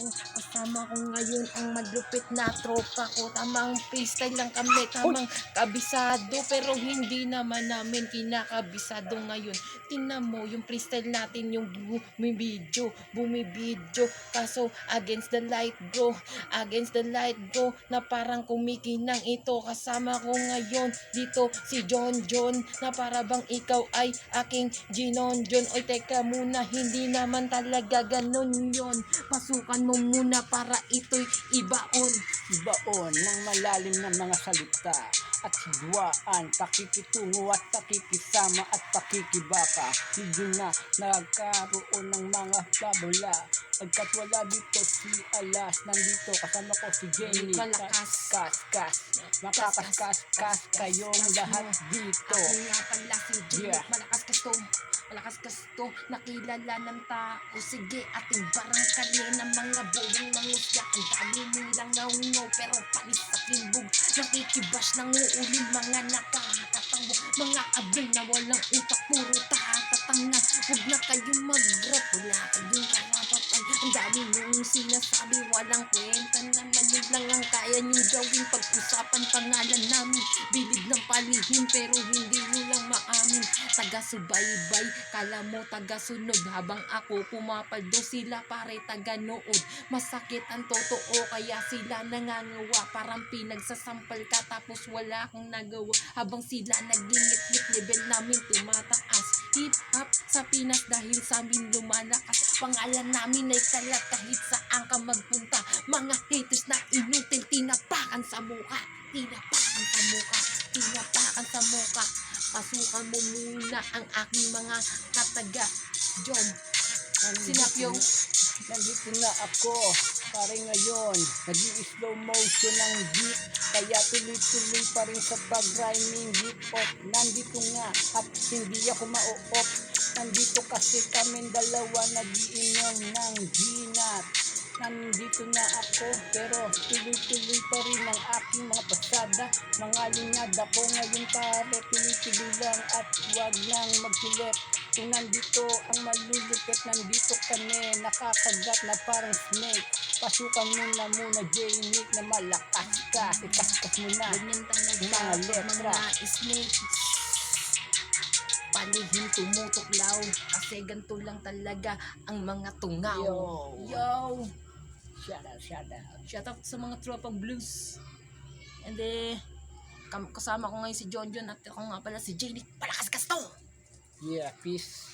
ko. Kasama ko ngayon ang malupit na tropa ko. Tamang freestyle lang kami, tamang kabisado. Pero hindi naman namin kinakabisado ngayon. Tingnan mo yung freestyle natin, yung bumibidyo. Kaso against the light bro, against the light bro, na parang kumikinang ito. Kasama ko ngayon dito si John John, na para bang ikaw ay aking Ginon John. Oy teka muna, hindi naman talaga ganun yon. Pasukan mo muna para ito'y ibaon. Ibaon ng malalim na mga salita at hidwaan, pakikitungo at pakikisama at pakikibaka. Medyo na nagkaroon ng mga babala, pagkat wala dito si Alas, nandito kasama ko si Jenny. Malakas. Makakaskas kayong lahat dito. Ako nga pala si Jenny, Yeah. Malakas kasto, nakilala ng tao. Sige, ating barangkali ng mga buwing mangusga. Ang dami nilang naungaw, pero panis sa kimbog. Nakikibash ng uulin, mga nakakatango. Mga abong na walang utak, puro tatatanga. Huwag na kayong mag-rap, wala kayong karapatan. Ang dami niyong sinasabi, walang kwenta naman. Yun lang ang kaya niyong gawin. Pag-usapan pangalan namin, bilib ng palihim, pero hindi nyo lang maamin. Taga-subaybay, kala mo taga-sunod. Habang ako pumapaldo, sila pare taga-nood. Masakit ang totoo, kaya sila nangangawa. Parang pinagsasampal ka, tapos wala kang nagawa. Habang sila nagingit-ngit, level namin tumataas. Hip-hop sa Pinas dahil sa amin lumalakas. Pangalan namin ay kalat kahit saan ka magpunta. Mga haters na inutil, tinapakan sa mukha. Tinapakan sa mukha, tinapakan sa mukha. Pasukan mo muna ang aking mga kataga. John, Sinapyo. Nandito na ako, pare ngayon, nag-i-slow motion ng beat, kaya tuloy-tuloy pa rin sa pag-rhyming hip hop. Nandito nga at hindi ako ma-off. Nandito kasi kaming dalawa nag-iinom ng ginat. Nandito na ako, pero tuloy-tuloy pa rin ang aking mga pasada. Mga linyad ako ngayon pare, tuloy-tuloy lang at huwag nang magkulit. Kung nandito ang malulupit, nandito kami, nakakagat na parang snake. Pasukan mo na muna J-Nick na malakas ka, ikaskas mo na Ganyan talaga mga letra. mga snake. Palihim tumutuklaw, kasi ganito lang talaga ang mga tungaw. Yo! Shout out. Shout out sa mga tropang blues. And kasama ko ngayon si John John, at ako nga pala si Jenny. Palakas kasto! Yeah, peace.